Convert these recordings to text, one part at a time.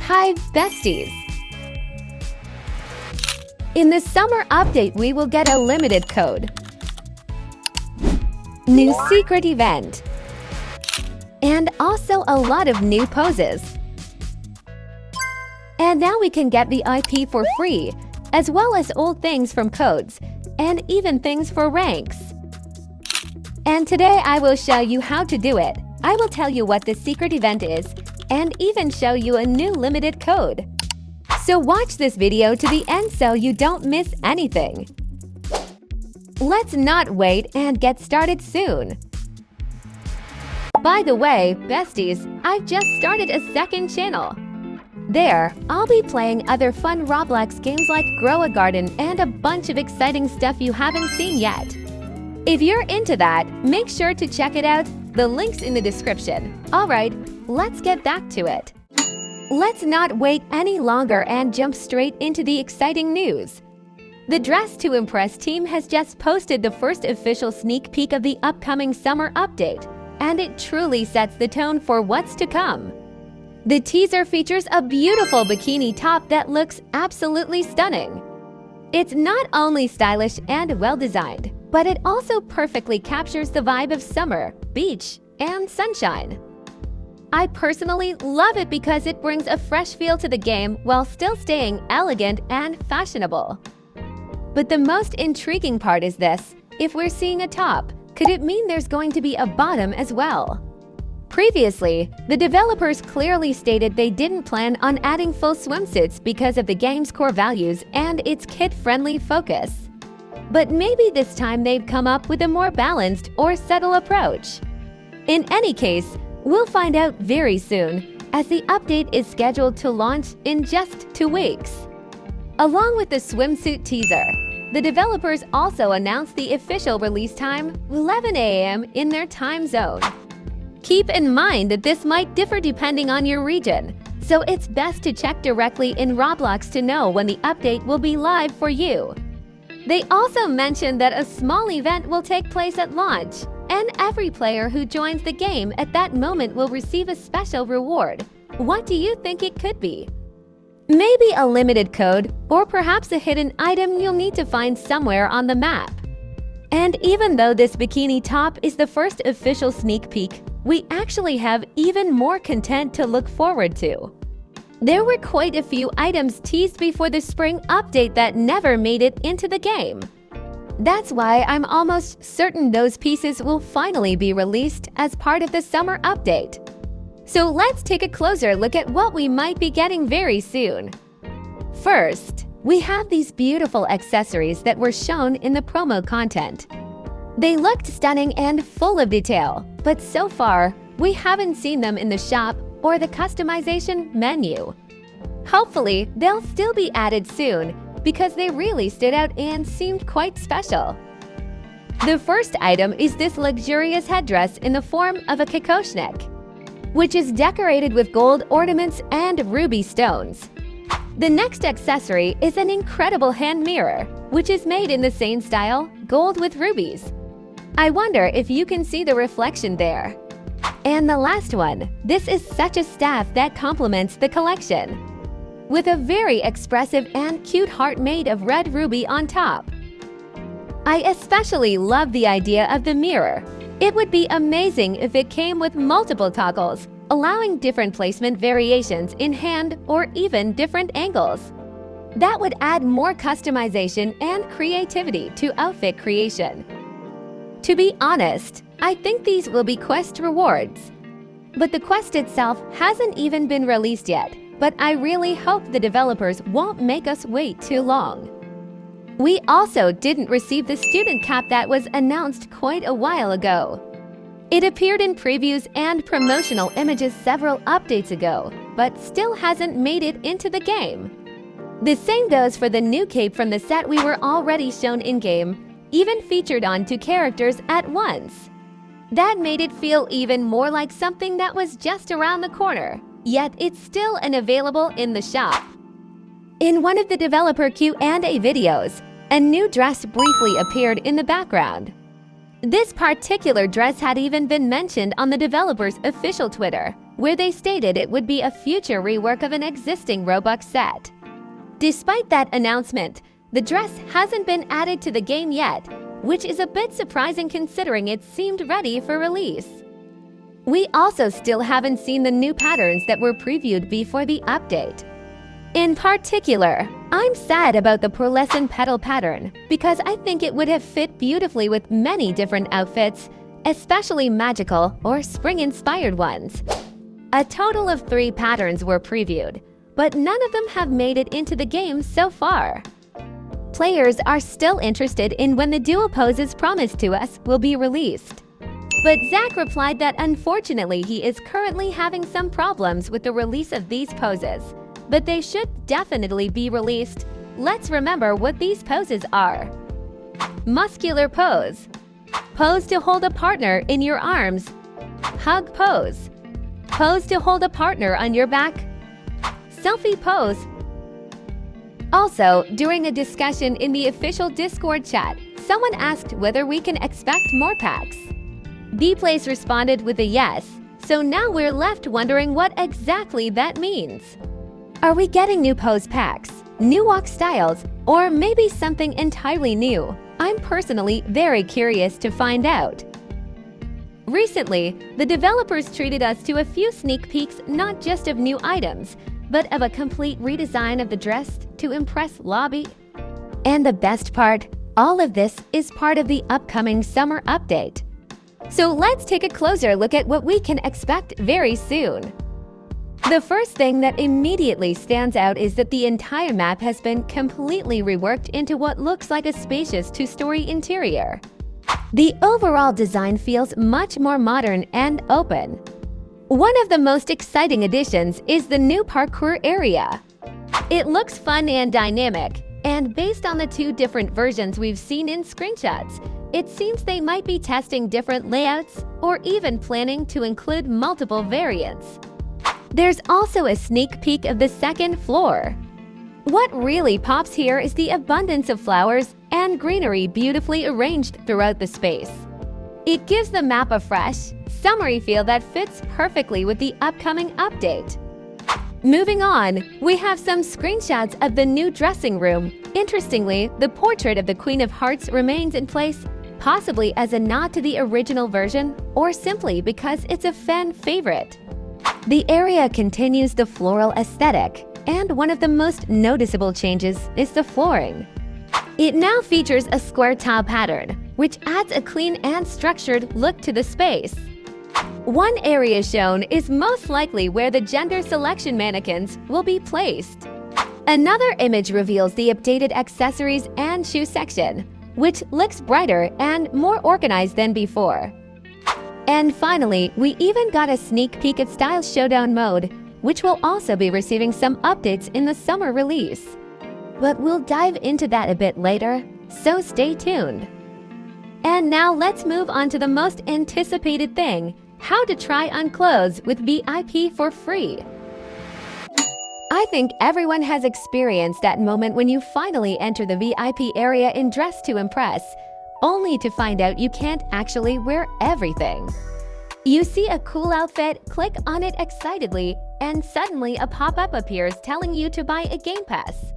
Hi, besties! In the summer update, we will get a limited code, new secret event, and also a lot of new poses. And now we can get the IP for free, as well as old things from codes, and even things for ranks. And today I will show you how to do it. I will tell you what the secret event is, and even show you a new limited code. So watch this video to the end so you don't miss anything. Let's not wait and get started soon. By the way, besties, I've just started a second channel. There, I'll be playing other fun Roblox games like Grow a Garden and a bunch of exciting stuff you haven't seen yet. If you're into that, make sure to check it out. The link's in the description. Alright, let's get back to it. Let's not wait any longer and jump straight into the exciting news. The Dress to Impress team has just posted the first official sneak peek of the upcoming summer update, and it truly sets the tone for what's to come. The teaser features a beautiful bikini top that looks absolutely stunning. It's not only stylish and well-designed, but it also perfectly captures the vibe of summer, beach, and sunshine. I personally love it because it brings a fresh feel to the game while still staying elegant and fashionable. But the most intriguing part is this: if we're seeing a top, could it mean there's going to be a bottom as well? Previously, the developers clearly stated they didn't plan on adding full swimsuits because of the game's core values and its kid-friendly focus. But maybe this time they've come up with a more balanced or subtle approach. In any case, we'll find out very soon, as the update is scheduled to launch in just 2 weeks. Along with the swimsuit teaser, the developers also announced the official release time, 11 a.m. in their time zone. Keep in mind that this might differ depending on your region, so it's best to check directly in Roblox to know when the update will be live for you. They also mentioned that a small event will take place at launch, and every player who joins the game at that moment will receive a special reward. What do you think it could be? Maybe a limited code, or perhaps a hidden item you'll need to find somewhere on the map. And even though this bikini top is the first official sneak peek, we actually have even more content to look forward to. There were quite a few items teased before the spring update that never made it into the game. That's why I'm almost certain those pieces will finally be released as part of the summer update. So let's take a closer look at what we might be getting very soon. First, we have these beautiful accessories that were shown in the promo content. They looked stunning and full of detail, but so far, we haven't seen them in the shop or the customization menu. Hopefully, they'll still be added soon, because they really stood out and seemed quite special. The first item is this luxurious headdress in the form of a kokoshnik, which is decorated with gold ornaments and ruby stones. The next accessory is an incredible hand mirror, which is made in the same style, gold with rubies. I wonder if you can see the reflection there. And the last one, this is such a staff that complements the collection, with a very expressive and cute heart made of red ruby on top. I especially love the idea of the mirror. It would be amazing if it came with multiple toggles, allowing different placement variations in hand or even different angles. That would add more customization and creativity to outfit creation. To be honest, I think these will be quest rewards. But the quest itself hasn't even been released yet, but I really hope the developers won't make us wait too long. We also didn't receive the student cap that was announced quite a while ago. It appeared in previews and promotional images several updates ago, but still hasn't made it into the game. The same goes for the new cape from the set we were already shown in-game, even featured on 2 characters at once. That made it feel even more like something that was just around the corner, yet it's still unavailable in the shop. In one of the developer Q&A videos, a new dress briefly appeared in the background. This particular dress had even been mentioned on the developer's official Twitter, where they stated it would be a future rework of an existing Robux set. Despite that announcement, the dress hasn't been added to the game yet, which is a bit surprising considering it seemed ready for release. We also still haven't seen the new patterns that were previewed before the update. In particular, I'm sad about the pearlescent petal pattern because I think it would have fit beautifully with many different outfits, especially magical or spring-inspired ones. A total of 3 patterns were previewed, but none of them have made it into the game so far. Players are still interested in when the duo poses promised to us will be released. But Zach replied that unfortunately he is currently having some problems with the release of these poses, but they should definitely be released. Let's remember what these poses are. Muscular pose. Pose to hold a partner in your arms. Hug pose. Pose to hold a partner on your back. Selfie pose. Also, during a discussion in the official Discord chat, someone asked whether we can expect more packs. Bplace responded with a yes, so now we're left wondering what exactly that means. Are we getting new pose packs, new walk styles, or maybe something entirely new? I'm personally very curious to find out. Recently, the developers treated us to a few sneak peeks not just of new items, but of a complete redesign of the dress to impress lobby. And the best part, all of this is part of the upcoming summer update. So let's take a closer look at what we can expect very soon. The first thing that immediately stands out is that the entire map has been completely reworked into what looks like a spacious 2-story interior. The overall design feels much more modern and open. One of the most exciting additions is the new parkour area. It looks fun and dynamic, and based on the 2 different versions we've seen in screenshots, it seems they might be testing different layouts or even planning to include multiple variants. There's also a sneak peek of the 2nd floor. What really pops here is the abundance of flowers and greenery beautifully arranged throughout the space. It gives the map a fresh, summery feel that fits perfectly with the upcoming update. Moving on, we have some screenshots of the new dressing room. Interestingly, the portrait of the Queen of Hearts remains in place, possibly as a nod to the original version or simply because it's a fan favorite. The area continues the floral aesthetic, and one of the most noticeable changes is the flooring. It now features a square tile pattern, which adds a clean and structured look to the space. One area shown is most likely where the gender selection mannequins will be placed. Another image reveals the updated accessories and shoe section, which looks brighter and more organized than before. And finally, we even got a sneak peek at Style Showdown mode, which will also be receiving some updates in the summer release. But we'll dive into that a bit later, so stay tuned. And now let's move on to the most anticipated thing, how to try on clothes with VIP for free. I think everyone has experienced that moment when you finally enter the VIP area in Dress to Impress, only to find out you can't actually wear everything. You see a cool outfit, click on it excitedly, and suddenly a pop-up appears telling you to buy a game pass.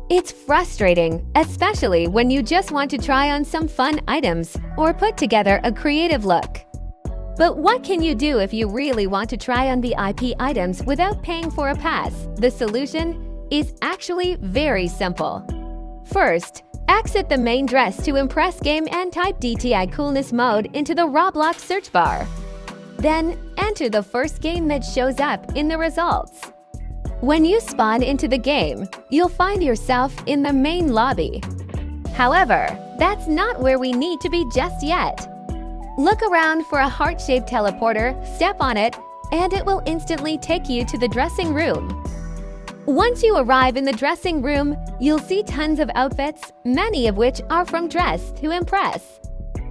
It's frustrating, especially when you just want to try on some fun items or put together a creative look. But what can you do if you really want to try on VIP items without paying for a pass? The solution is actually very simple. First, exit the main Dress to Impress game and type DTI Coolness Mode into the Roblox search bar. Then, enter the first game that shows up in the results. When you spawn into the game, you'll find yourself in the main lobby. However, that's not where we need to be just yet. Look around for a heart-shaped teleporter, step on it, and it will instantly take you to the dressing room. Once you arrive in the dressing room, you'll see tons of outfits, many of which are from Dress to Impress.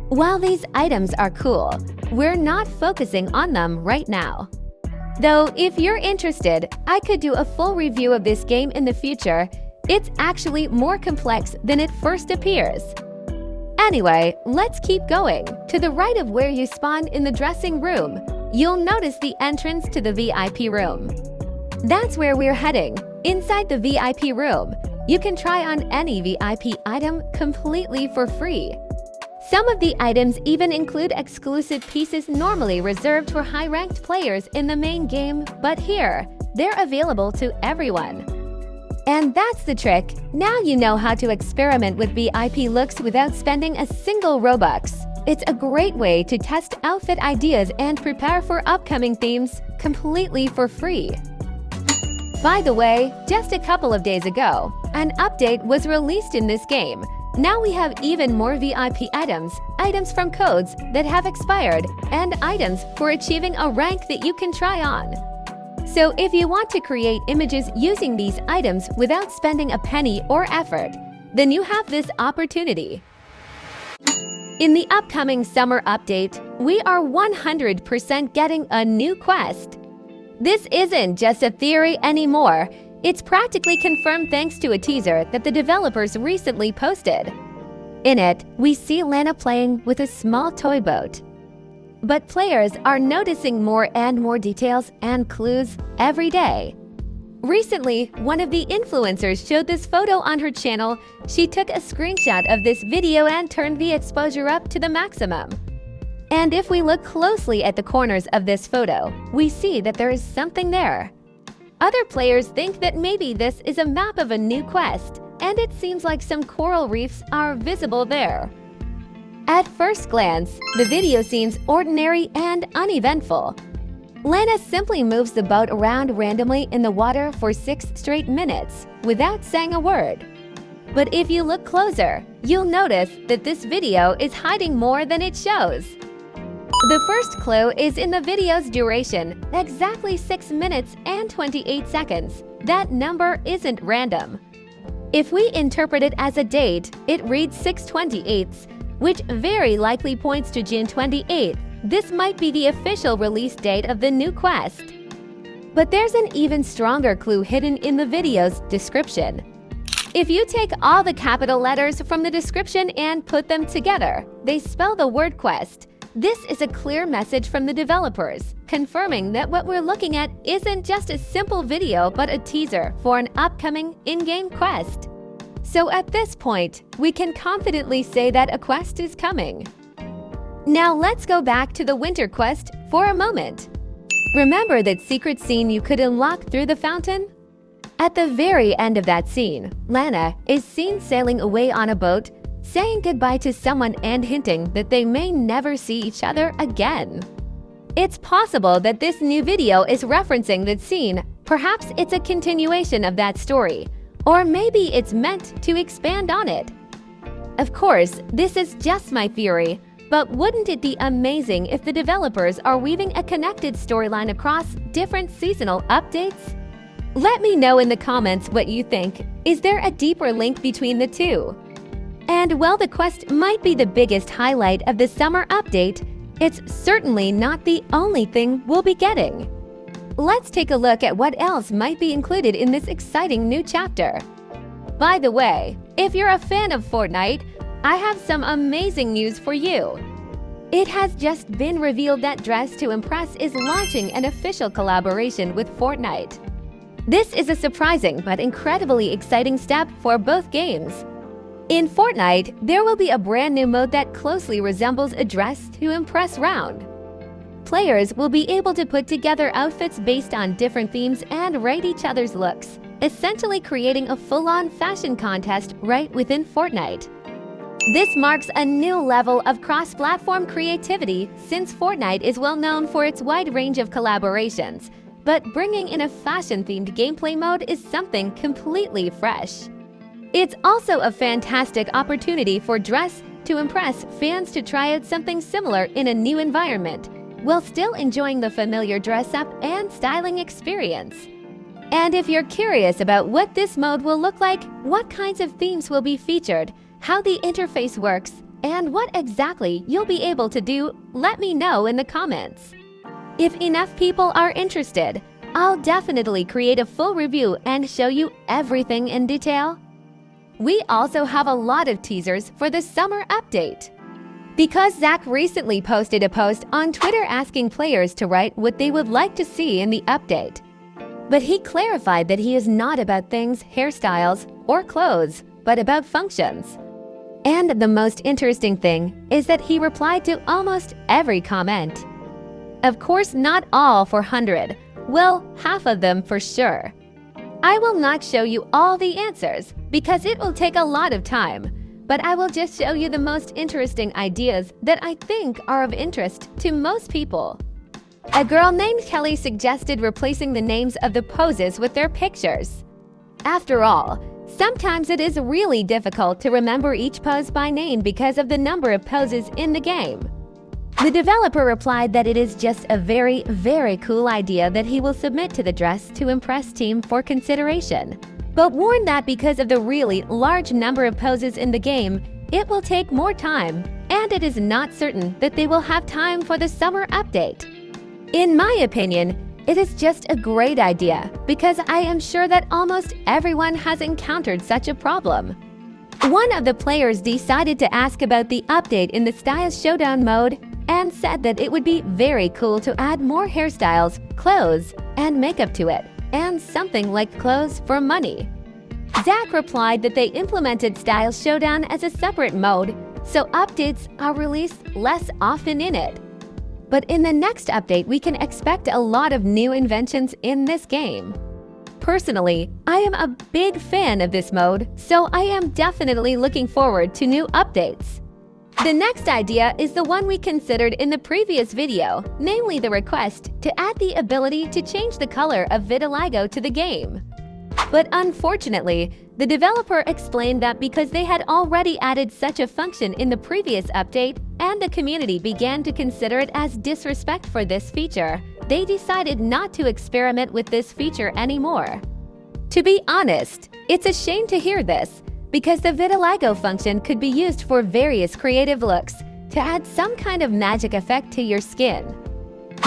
While these items are cool, we're not focusing on them right now. Though, if you're interested, I could do a full review of this game in the future. It's actually more complex than it first appears. Anyway, let's keep going. To the right of where you spawn in the dressing room, you'll notice the entrance to the VIP room. That's where we're heading. Inside the VIP room, you can try on any VIP item completely for free. Some of the items even include exclusive pieces normally reserved for high-ranked players in the main game, but here, they're available to everyone. And that's the trick. Now you know how to experiment with VIP looks without spending a single Robux. It's a great way to test outfit ideas and prepare for upcoming themes completely for free. By the way, just a couple of days ago, an update was released in this game. Now we have even more VIP items, items from codes that have expired, and items for achieving a rank that you can try on. So if you want to create images using these items without spending a penny or effort, then you have this opportunity. In the upcoming summer update, we are 100% getting a new quest. This isn't just a theory anymore. It's practically confirmed thanks to a teaser that the developers recently posted. In it, we see Lana playing with a small toy boat. But players are noticing more and more details and clues every day. Recently, one of the influencers showed this photo on her channel. She took a screenshot of this video and turned the exposure up to the maximum. And if we look closely at the corners of this photo, we see that there is something there. Other players think that maybe this is a map of a new quest, and it seems like some coral reefs are visible there. At first glance, the video seems ordinary and uneventful. Lana simply moves the boat around randomly in the water for 6 straight minutes without saying a word. But if you look closer, you'll notice that this video is hiding more than it shows. The first clue is in the video's duration, exactly 6 minutes and 28 seconds. That number isn't random. If we interpret it as a date, it reads 6/28, which very likely points to June 28th. This might be the official release date of the new quest. But there's an even stronger clue hidden in the video's description. If you take all the capital letters from the description and put them together, they spell the word quest. This is a clear message from the developers, confirming that what we're looking at isn't just a simple video but a teaser for an upcoming in-game quest. So at this point, we can confidently say that a quest is coming. Now let's go back to the winter quest for a moment. Remember that secret scene you could unlock through the fountain? At the very end of that scene, Lana is seen sailing away on a boat, saying goodbye to someone and hinting that they may never see each other again. It's possible that this new video is referencing that scene. Perhaps it's a continuation of that story, or maybe it's meant to expand on it. Of course, this is just my theory, but wouldn't it be amazing if the developers are weaving a connected storyline across different seasonal updates? Let me know in the comments what you think. Is there a deeper link between the two? And while the quest might be the biggest highlight of the summer update, it's certainly not the only thing we'll be getting. Let's take a look at what else might be included in this exciting new chapter. By the way, if you're a fan of Fortnite, I have some amazing news for you. It has just been revealed that Dress to Impress is launching an official collaboration with Fortnite. This is a surprising but incredibly exciting step for both games. In Fortnite, there will be a brand new mode that closely resembles a Dress to Impress round. Players will be able to put together outfits based on different themes and rate each other's looks, essentially creating a full-on fashion contest right within Fortnite. This marks a new level of cross-platform creativity since Fortnite is well known for its wide range of collaborations, but bringing in a fashion-themed gameplay mode is something completely fresh. It's also a fantastic opportunity for Dress to Impress fans to try out something similar in a new environment, while still enjoying the familiar dress-up and styling experience. And if you're curious about what this mode will look like, what kinds of themes will be featured, how the interface works, and what exactly you'll be able to do, let me know in the comments. If enough people are interested, I'll definitely create a full review and show you everything in detail. We also have a lot of teasers for the summer update. Because Zach recently posted a post on Twitter asking players to write what they would like to see in the update. But he clarified that he is not about things, hairstyles, or clothes, but about functions. And the most interesting thing is that he replied to almost every comment. Of course, not all 400. Well, half of them for sure. I will not show you all the answers because it will take a lot of time, but I will just show you the most interesting ideas that I think are of interest to most people. A girl named Kelly suggested replacing the names of the poses with their pictures. After all, sometimes it is really difficult to remember each pose by name because of the number of poses in the game. The developer replied that it is just a very, very cool idea that he will submit to the Dress to Impress team for consideration, but warned that because of the really large number of poses in the game, it will take more time, and it is not certain that they will have time for the summer update. In my opinion, it is just a great idea because I am sure that almost everyone has encountered such a problem. One of the players decided to ask about the update in the Styles Showdown mode and said that it would be very cool to add more hairstyles, clothes, and makeup to it, and something like clothes for money. Zach replied that they implemented Styles Showdown as a separate mode, so updates are released less often in it. But in the next update, we can expect a lot of new inventions in this game. Personally, I am a big fan of this mode, so I am definitely looking forward to new updates. The next idea is the one we considered in the previous video, namely the request to add the ability to change the color of vitiligo to the game. But unfortunately, the developer explained that because they had already added such a function in the previous update and the community began to consider it as disrespect for this feature, they decided not to experiment with this feature anymore. To be honest, it's a shame to hear this, because the vitiligo function could be used for various creative looks to add some kind of magic effect to your skin.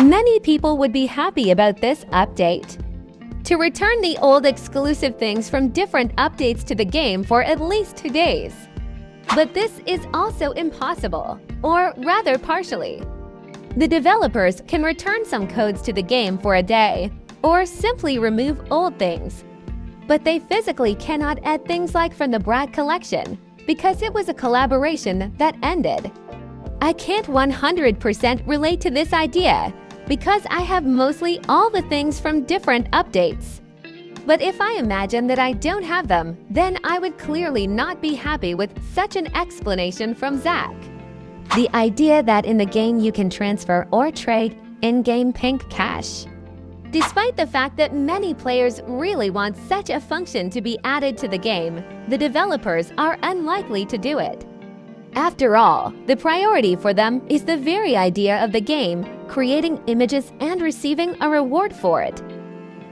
Many people would be happy about this update. To return the old exclusive things from different updates to the game for at least 2 days. But this is also impossible, or rather partially. The developers can return some codes to the game for a day, or simply remove old things. But they physically cannot add things like from the Brad collection, because it was a collaboration that ended. I can't 100% relate to this idea, because I have mostly all the things from different updates. But if I imagine that I don't have them, then I would clearly not be happy with such an explanation from Zach. The idea that in the game you can transfer or trade in-game pink cash. Despite the fact that many players really want such a function to be added to the game, the developers are unlikely to do it. After all, the priority for them is the very idea of the game, creating images and receiving a reward for it.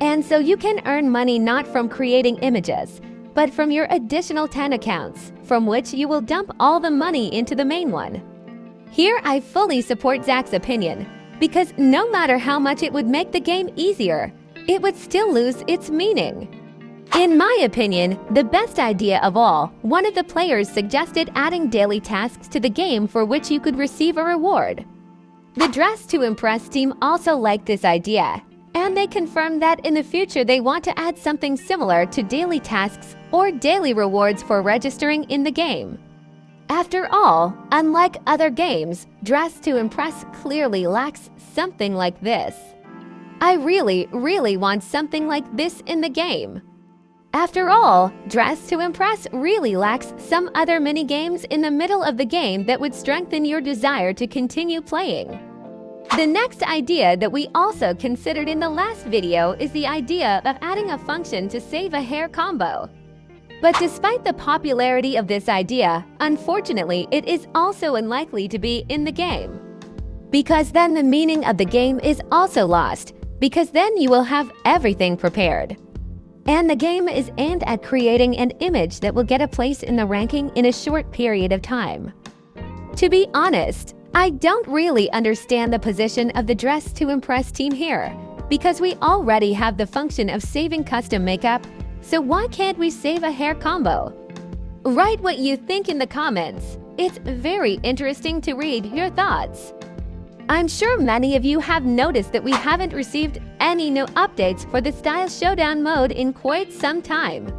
And so you can earn money not from creating images, but from your additional 10 accounts, from which you will dump all the money into the main one. Here I fully support Zach's opinion, because no matter how much it would make the game easier, it would still lose its meaning. In my opinion, the best idea of all, one of the players suggested adding daily tasks to the game for which you could receive a reward. The Dress to Impress team also liked this idea, and they confirmed that in the future they want to add something similar to daily tasks or daily rewards for registering in the game. After all, unlike other games, Dress to Impress clearly lacks something like this. I really want something like this in the game. After all, Dress to Impress really lacks some other mini-games in the middle of the game that would strengthen your desire to continue playing. The next idea that we also considered in the last video is the idea of adding a function to save a hair combo. But despite the popularity of this idea, unfortunately, it is also unlikely to be in the game. Because then the meaning of the game is also lost, because then you will have everything prepared. And the game is aimed at creating an image that will get a place in the ranking in a short period of time. To be honest, I don't really understand the position of the Dress to Impress team here, because we already have the function of saving custom makeup, so why can't we save a hair combo? Write what you think in the comments. It's very interesting to read your thoughts. I'm sure many of you have noticed that we haven't received any new updates for the Style Showdown mode in quite some time.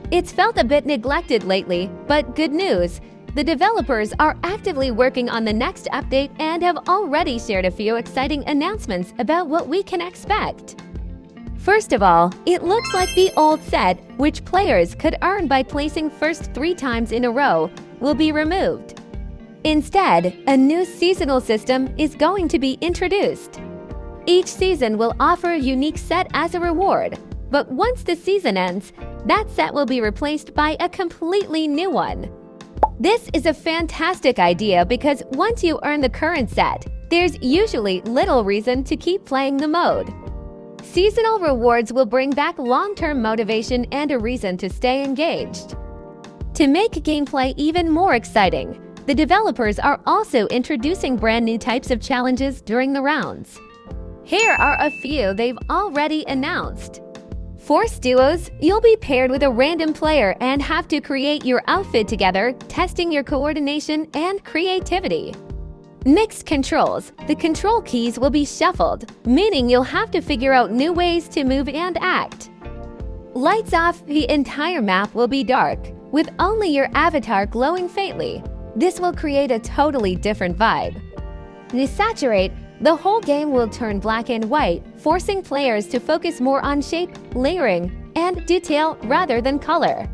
It's felt a bit neglected lately, but good news! The developers are actively working on the next update and have already shared a few exciting announcements about what we can expect. First of all, it looks like the old set, which players could earn by placing first 3 times in a row, will be removed. Instead, a new seasonal system is going to be introduced. Each season will offer a unique set as a reward, but once the season ends, that set will be replaced by a completely new one. This is a fantastic idea because once you earn the current set, there's usually little reason to keep playing the mode. Seasonal rewards will bring back long-term motivation and a reason to stay engaged. To make gameplay even more exciting, the developers are also introducing brand new types of challenges during the rounds. Here are a few they've already announced. Force duos, you'll be paired with a random player and have to create your outfit together, testing your coordination and creativity. Mixed controls, the control keys will be shuffled, meaning you'll have to figure out new ways to move and act. Lights off, the entire map will be dark, with only your avatar glowing faintly. This will create a totally different vibe. Desaturate, the whole game will turn black and white, forcing players to focus more on shape, layering, and detail rather than color.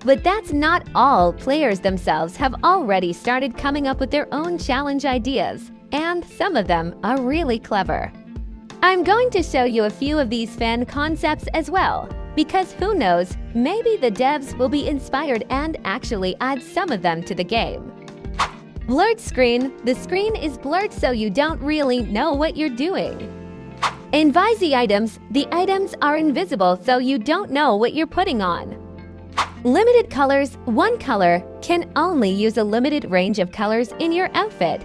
But that's not all. Players themselves have already started coming up with their own challenge ideas, and some of them are really clever. I'm going to show you a few of these fan concepts as well, because who knows, maybe the devs will be inspired and actually add some of them to the game. Blurred screen, the screen is blurred so you don't really know what you're doing. Invisi items, the items are invisible so you don't know what you're putting on. Limited colors, one color can only use a limited range of colors in your outfit.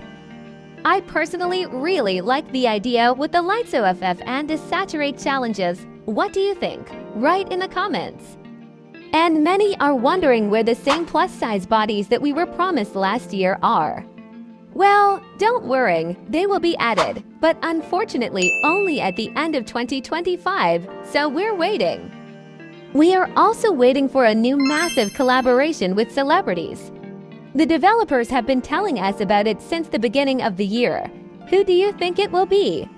I personally really like the idea with the Lights OFF and Desaturate challenges. What do you think? Write in the comments. And many are wondering where the same plus-size bodies that we were promised last year are. Well, don't worry, they will be added, but unfortunately only at the end of 2025, so we're waiting. We are also waiting for a new massive collaboration with celebrities. The developers have been telling us about it since the beginning of the year. Who do you think it will be?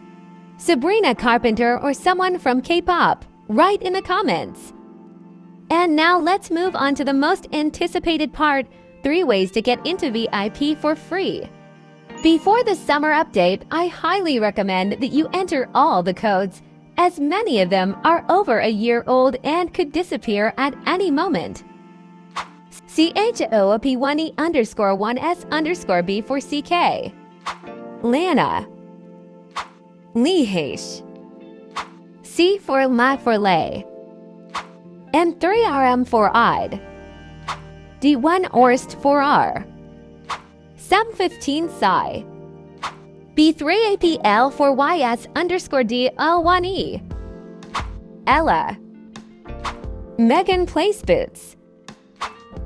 Sabrina Carpenter or someone from K-pop? Write in the comments. And now let's move on to the most anticipated part, 3 ways to get into VIP for free. Before the summer update, I highly recommend that you enter all the codes, as many of them are over a year old and could disappear at any moment. CHOOP1E_1S_B for CK. Lana. Lihesh. C for La for Lay. M3RM for Odd. D1 Orst for R. Sum15 Psi. B3APL for YS_DL1E. Ella. Megan Place Boots.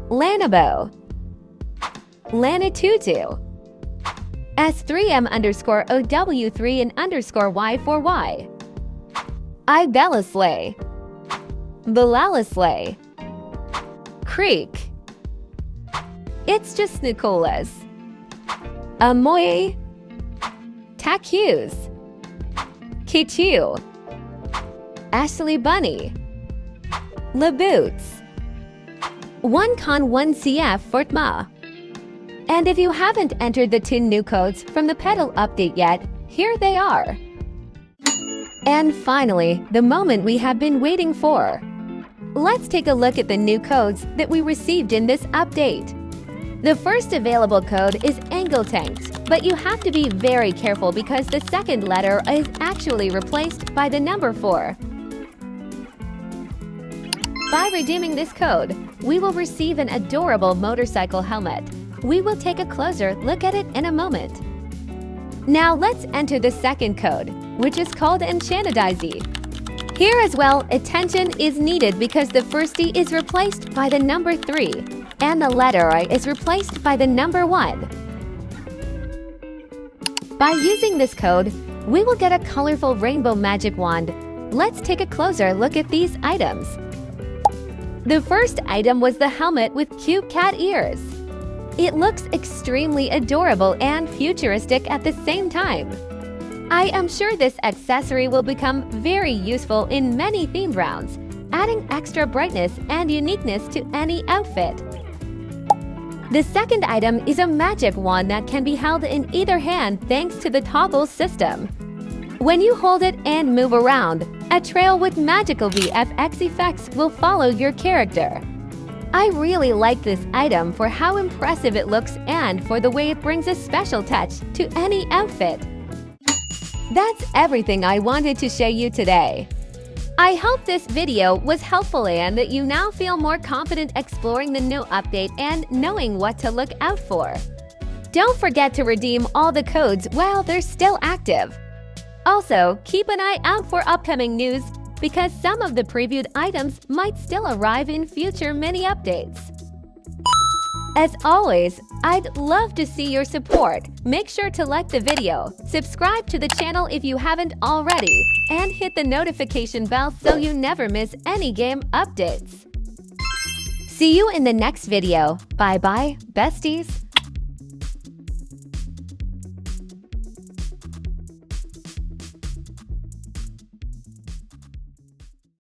Lanabo. Lanitutu. S3M_OW3 and _Y for Y. Ibelislay. Bilalislay. Creek. It's just Nicolas. Amoy. Takus. Kichu. Ashley Bunny. Laboots. 1Con1CF Fortma. And if you haven't entered the 2 new codes from the pedal update yet, here they are. And finally, the moment we have been waiting for. Let's take a look at the new codes that we received in this update. The first available code is Angle Tanked, but you have to be very careful because the second letter is actually replaced by the number 4. By redeeming this code, we will receive an adorable motorcycle helmet. We will take a closer look at it in a moment. Now let's enter the second code, which is called Enchantedizy. Here as well, attention is needed because the first D is replaced by the number 3. and the letter I is replaced by the number 1. By using this code, we will get a colorful rainbow magic wand. Let's take a closer look at these items. The first item was the helmet with cute cat ears. It looks extremely adorable and futuristic at the same time. I am sure this accessory will become very useful in many themed rounds, adding extra brightness and uniqueness to any outfit. The second item is a magic wand that can be held in either hand thanks to the toggle system. When you hold it and move around, a trail with magical VFX effects will follow your character. I really like this item for how impressive it looks and for the way it brings a special touch to any outfit. That's everything I wanted to show you today. I hope this video was helpful and that you now feel more confident exploring the new update and knowing what to look out for. Don't forget to redeem all the codes while they're still active. Also, keep an eye out for upcoming news because some of the previewed items might still arrive in future mini updates. As always, I'd love to see your support. Make sure to like the video, subscribe to the channel if you haven't already, and hit the notification bell so you never miss any game updates. See you in the next video. Bye-bye, besties!